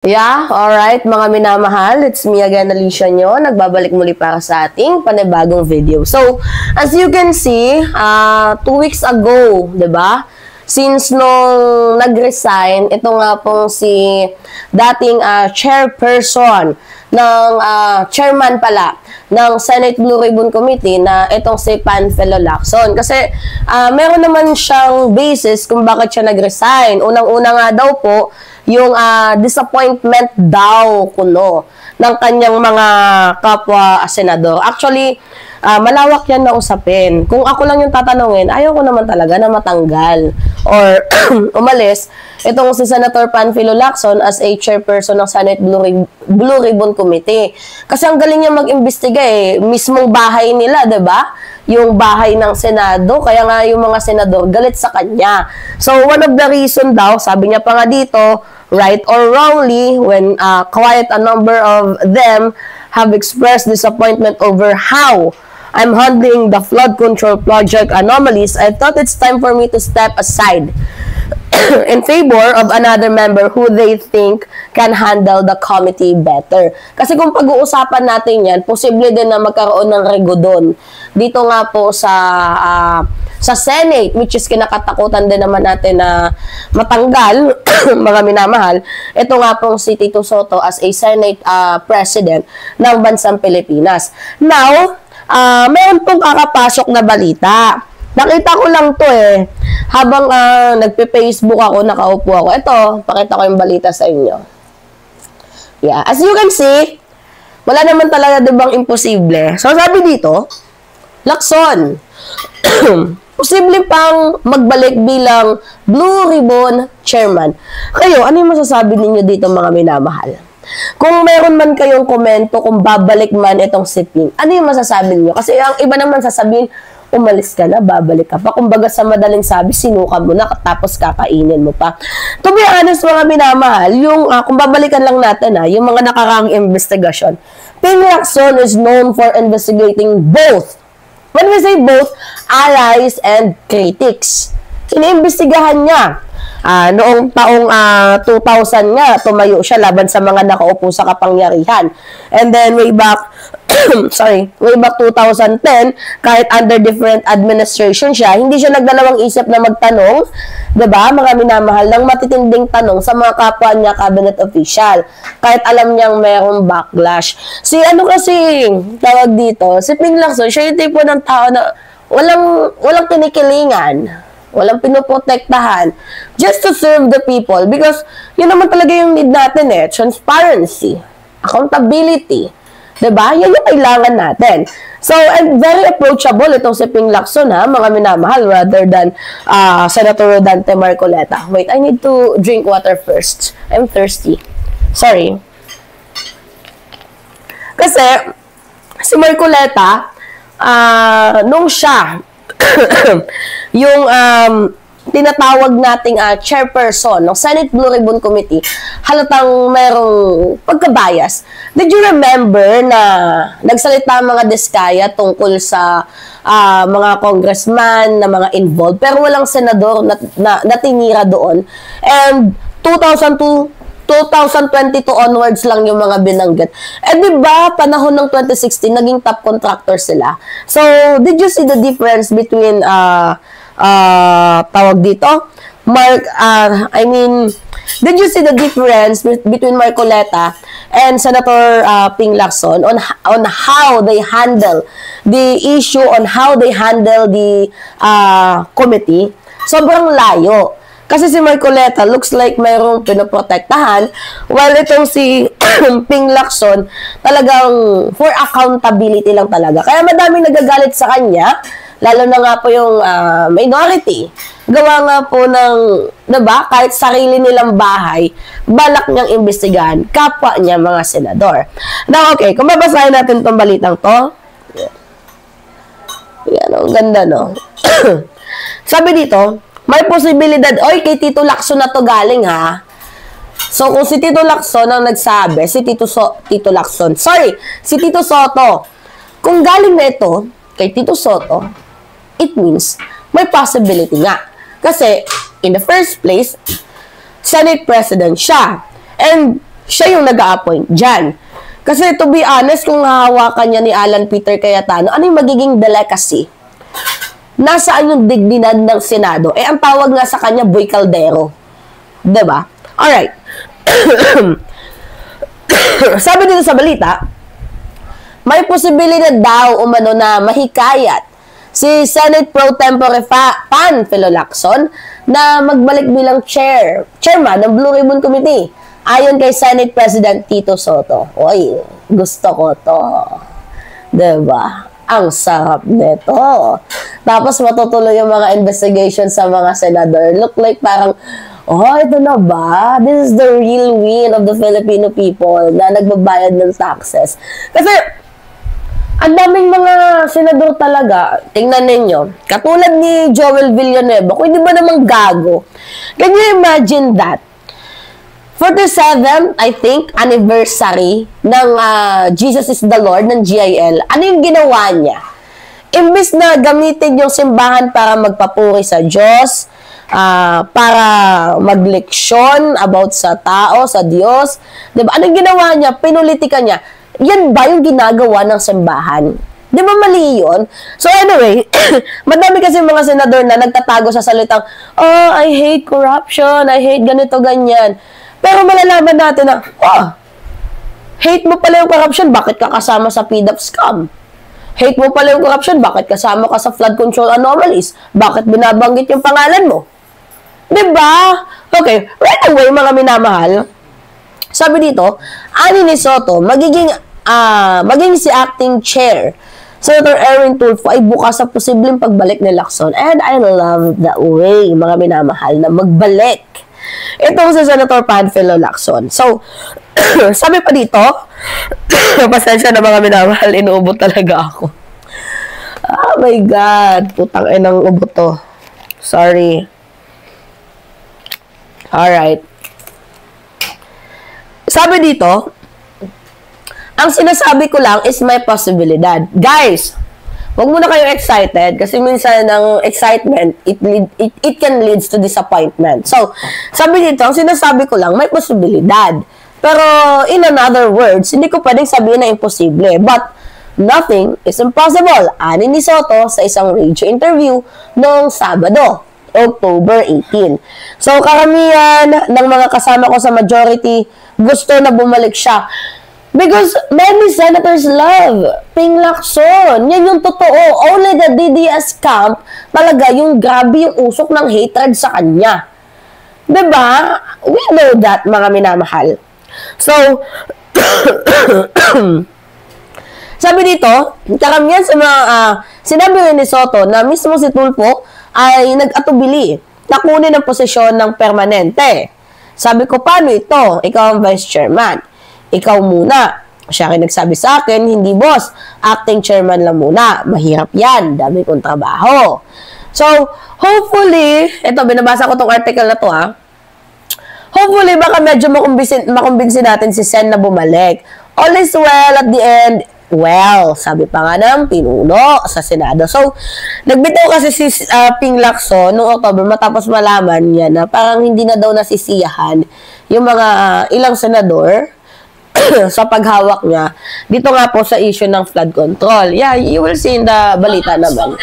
Yeah, alright mga minamahal, it's me again, Alicia nyo. Nagbabalik muli para sa ating panibagong video. So, as you can see, 2 weeks ago, 'di ba? Since nung nag-resign, ito nga pong si dating chairperson ng chairman pala ng Senate Blue Ribbon Committee na itong si Panfilo Lacson. Kasi meron naman siyang basis kung bakit siya nag-resign. Unang-una nga daw po, yung disappointment daw kuno ng kanyang mga kapwa senador. Actually, malawak yan na usapin. Kung ako lang yung tatanungin, ayaw ko naman talaga na matanggal or umalis itong si Senator Panfilo Lacson as a chairperson ng Senate Blue Ribbon Committee. Kasi ang galing niya mag-imbestiga mismong bahay nila, 'di ba? Yung bahay ng Senado, kaya nga yung mga senador galit sa kanya. So, one of the reason daw, sabi niya pa nga dito, right or wrongly, when quite a number of them have expressed disappointment over how I'm handling the flood control project anomalies, I thought it's time for me to step aside in favor of another member who they think can handle the committee better. Kasi kung pag-uusapan natin yan, posible din na magkaroon ng regodon dito nga po sa Senate, which is kinakatakutan din naman natin na matanggal, mga minamahal, ito nga pong si Tito Sotto as a Senate President ng Bansang Pilipinas. Now, meron pong kakapasok na balita. Nakita ko lang to habang nagpe-Facebook ako, nakaupo ako. Ito, pakita ko yung balita sa inyo. Yeah, as you can see, wala naman talaga dibang imposible. So, sabi dito, Lacson, posible pang magbalik bilang Blue Ribbon Chairman. Kayo, ano yung masasabi ninyo dito mga minamahal? Kung meron man kayong komento kung babalik man itong si Ping, ano yung masasabi niyo? Kasi ang iba naman sasabihin, umalis ka na, babalik ka pa. Kumbaga sa madaling sabi, sinuka mo na, tapos kakainin mo pa. To be honest, mga minamahal, yung, kung babalikan lang natin, yung mga nakaraang investigasyon, Ping Lacson is known for investigating both. When we say both, allies and critics. Iniimbestigahan niya. Noong taong 2000 nga, tumayo siya laban sa mga nakaupo sa kapangyarihan. And then way back, way back 2010, kahit under different administration siya, hindi siya nagdalawang isip na magtanong, 'di ba, mga minamahal, ng matitinding tanong sa mga kapwa niya cabinet official. Kahit alam niyang mayroong backlash. Si ano kasi, tawag dito, si Ping Lacson, siya yung tipo ng tao na walang kinikilingan. Walang pinoprotektahan just to serve the people because yun naman talaga yung need natin transparency, accountability, diba? Yan yung kailangan natin. So, and very approachable itong si Ping Lacson mga minamahal, rather than Senator Rodante Marcoleta. Wait, I need to drink water first. I'm thirsty. Sorry. Kasi si Marcoleta, nung siya yung tinatawag nating chairperson ng Senate Blue Ribbon Committee, halatang merong pagkabias. Did you remember na nagsalita mga diskaya tungkol sa mga congressman na mga involved, pero walang senador na tinira doon? And 2022 onwards lang yung mga binanggit. Di ba, panahon ng 2016, naging top contractor sila. So, did you see the difference between, tawag dito? Did you see the difference between Marcoleta and Senator Ping Lacson on how they handle the issue, on how they handle the committee? Sobrang layo. Kasi si Marcoleta looks like mayroong pinoprotektahan, while itong si Ping Lacson talagang for accountability lang talaga. Kaya madaming nagagalit sa kanya, lalo na nga po yung minority. Gawa nga po ng, diba, kahit sarili nilang bahay, balak niyang imbestigahan kapwa niya mga senador. Now, okay, kung babasahin natin itong balitang to, yan, ang ganda, no? Sabi dito, may posibilidad, kay Tito Lacson na to galing So, kung si Tito Lacson ang nagsabi, si Tito Sotto, kung galing na ito kay Tito Sotto, it means may possibility nga. Kasi, in the first place, Senate President siya. And siya yung nag-a-appoint dyan. Kasi to be honest, kung hahawakan niya ni Alan Peter Cayetano, ano yung magiging delicacy? Nasaan yung dignidad ng Senado? Eh, ang tawag nga sa kanya, Boy Caldero. Diba? Alright. Sabi dito sa balita, may posibilidad daw umano na mahikayat si Senate Pro Tempore Panfilo Lacson na magbalik bilang chairman ng Blue Ribbon Committee. Ayon kay Senate President Tito Soto. Oy, gusto ko to. Diba? Ang sarap nito. Tapos matutuloy yung mga investigation sa mga senador. Look like parang, oh, ito na ba? This is the real win of the Filipino people na nagbabayad ng taxes. Kasi, ang daming mga senador talaga, tingnan ninyo, katulad ni Joel Villanueva, kung hindi ba namang gago, can you imagine that? 47th, I think, anniversary ng Jesus is the Lord ng GIL. Ano yung ginawa niya? Imbis na gamitin yung simbahan para magpapuri sa Diyos, para magleksyon about sa tao, sa Diyos, diba? Anong ginawa niya? Pinulitika niya. Yan ba yung ginagawa ng simbahan? Di ba mali yun? So anyway, madami kasi mga senador na nagtatago sa salitang, oh, I hate corruption, I hate ganito, ganyan. Pero malalaman natin na, oh, hate mo pala yung corruption, bakit ka kasama sa PDAP scam? Hate mo pala yung corruption, bakit kasama ka sa flood control anomalies? Bakit binabanggit yung pangalan mo? Diba? Okay, right away mga minamahal, sabi dito, ani ni Soto, magiging si acting chair, Senator Erwin Tulfo ay bukas sa posibleng pagbalik ni Lacson. And I love that way, mga minamahal, na magbalik itong si Senator Panfilo Lacson. So, sabi pa dito, pasensya na mga minamahal, inuubot talaga ako. Oh my God, putang inang ubot to. Sorry. Alright. Sabi dito, ang sinasabi ko lang is may posibilidad. Guys, huwag muna kayo excited kasi minsan ng excitement, it can lead to disappointment. So, sabi dito, ang sinasabi ko lang, may posibilidad. Pero, in another words, hindi ko pwedeng sabihin na imposible. But, nothing is impossible. Ani ni Soto sa isang radio interview noong Sabado, October 18. So, karamihan ng mga kasama ko sa majority gusto na bumalik siya. Because many senators love Ping Lacson. Yan yung totoo. Only the DDS camp talaga yung grabe yung usok ng hatred sa kanya. Diba? We know that, mga minamahal. So, sabi dito, karamihan sa mga sinabi rin ni Soto na mismo si Tulfo ay nag-atubili na kunin ang posisyon ng permanente. Sabi ko, paano ito? Ikaw ang vice chairman. Ikaw muna. Siya rin nagsabi sa akin, hindi boss, acting chairman lang muna. Mahirap yan. Dami kong trabaho. So, hopefully, ito, binabasa ko tong article na to hopefully, baka medyo makumbinsin natin si Sen na bumalik. All is well at the end. Well, sabi pa nga ng pinuno sa Senado. So, nagbitaw kasi si Ping Lacson noong October matapos malaman niya na parang hindi na daw nasisiyahan yung mga ilang senador sa paghawak niya dito nga po sa issue ng flood control. Yeah, you will see in the balita naman.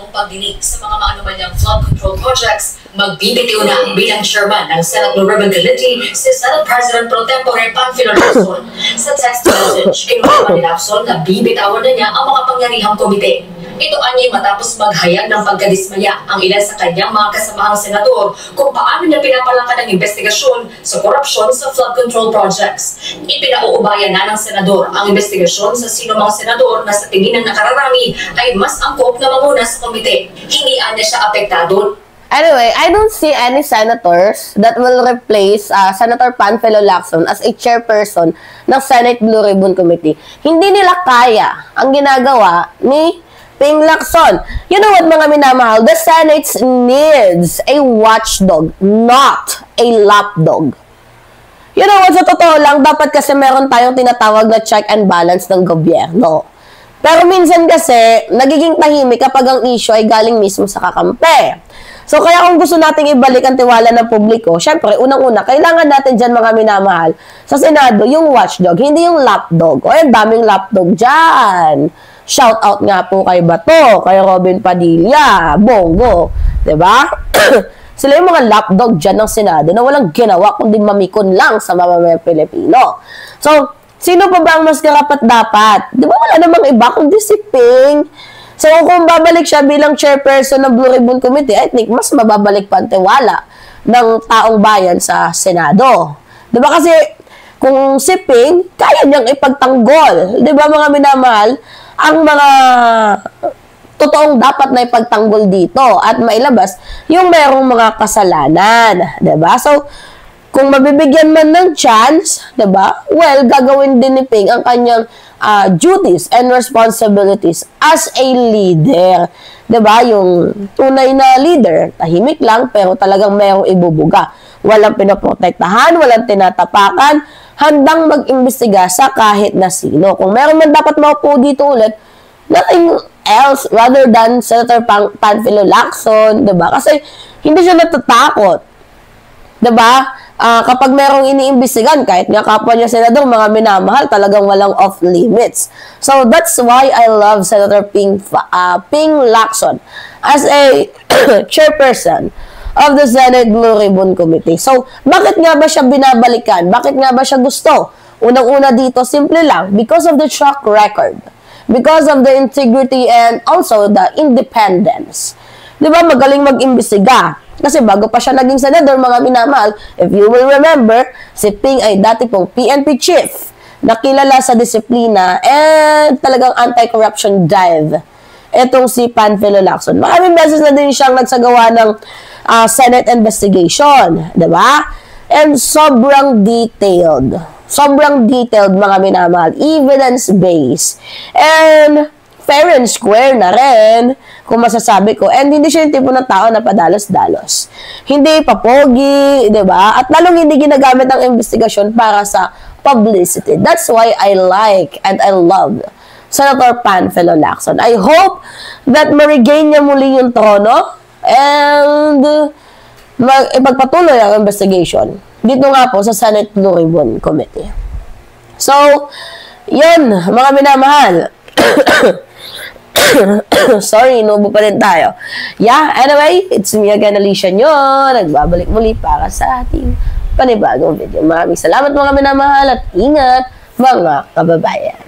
Pagdinig sa mga maanumalyang flood control projects, magbibitiw na bilang chairman ng Senate Blue Ribbon Committee si Senate President Pro Tempore Panfilo Lacson. Sa text message, kinuha ni Lacson na bibitawan na niya ang mga pangyarihang komite. Ito anyay matapos maghayag ng pagkadismaya ang ilan sa kanyang mga kasamahang senador kung paano niya pinapalakad ang investigasyon sa korupsyon sa flood control projects. Ipinauubayan na ng senador ang investigasyon sa sino mga senador na sa tingin ng nakararami ay mas angkop na manguna sa komite. Hindi anya siya apektado. Anyway, I don't see any senators that will replace Senator Panfilo Lacson as a chairperson ng Senate Blue Ribbon Committee. Hindi nila kaya ang ginagawa ni Ping Lacson. You know what, mga minamahal? The Senate needs a watchdog, not a lapdog. You know what, sa totoo lang, dapat kasi meron tayong tinatawag na check and balance ng gobyerno. Pero minsan kasi, nagiging tahimik kapag ang issue ay galing mismo sa kakampi. So, kaya kung gusto nating ibalik ang tiwala ng publiko, syempre, unang-una, kailangan natin dyan mga minamahal sa Senado, yung watchdog, hindi yung lapdog. O, yung daming lapdog dyan. Shout out nga po kay Bato, kay Robin Padilla, Bongo. Diba? Sila yung mga lapdog dyan ng Senado na walang ginawa kundi mamikon lang sa mamamayang Pilipino. So, sino pa ba ang mas karapat-dapat? Di ba wala namang iba kundi si Ping? So, kung babalik siya bilang chairperson ng Blue Ribbon Committee, I think mas mababalik pa ang tiwala ng taong bayan sa Senado. Di ba kasi, kung si Ping, kaya niyang ipagtanggol. Di ba mga minamahal, ang mga totoong dapat na ipagtanggol dito at mailabas yung merong mga kasalanan. Di ba? So, kung mabibigyan man ng chance, di ba? Well, gagawin din ni Ping ang kanyang duties and responsibilities as a leader. Diba? Yung tunay na leader, tahimik lang, pero talagang mayroong ibubuga. Walang pinoprotektahan, walang tinatapakan, handang mag-imbestiga sa kahit na sino. Kung meron man dapat maupo dito ulit, nothing else rather than Senator Panfilo Lacson, diba? Kasi hindi siya natatakot. Diba? Kapag merong iniimbestigan, kahit nga kapwa niya senador, mga minamahal, talagang walang off limits. So, that's why I love Senator Ping Lacson as a chairperson of the Senate Blue Ribbon Committee. So, bakit nga ba siya binabalikan? Bakit nga ba siya gusto? Unang-una dito, simple lang, because of the track record, because of the integrity and also the independence. Di ba, magaling mag-imbestiga. Kasi bago pa siya naging senador, mga minamahal, if you will remember, si Ping ay dati pong PNP chief, nakilala sa disiplina and talagang anti-corruption drive. Etong si Panfilo Lacson. Maraming beses na din siyang nagsagawa ng Senate investigation, di ba? And sobrang detailed. Sobrang detailed, mga minamahal. Evidence-based. And fair and square na rin, kung masasabi ko. And hindi siya yung tipo ng tao na padalos-dalos. Hindi papogi, di ba? At lalong hindi ginagamit ang investigasyon para sa publicity. That's why I like and I love Senator Panfilo Lacson. I hope that ma-regain niya muli yung trono and ipagpatuloy ang investigation dito nga po sa Senate Blue Ribbon Committee. So, yun, mga minamahal. Sorry, inubo pa rin tayo. Yeah, anyway, it's me again, Alicia nyo. Nagbabalik muli para sa ating panibagong video. Maraming salamat mga minamahal at ingat mga kababayan.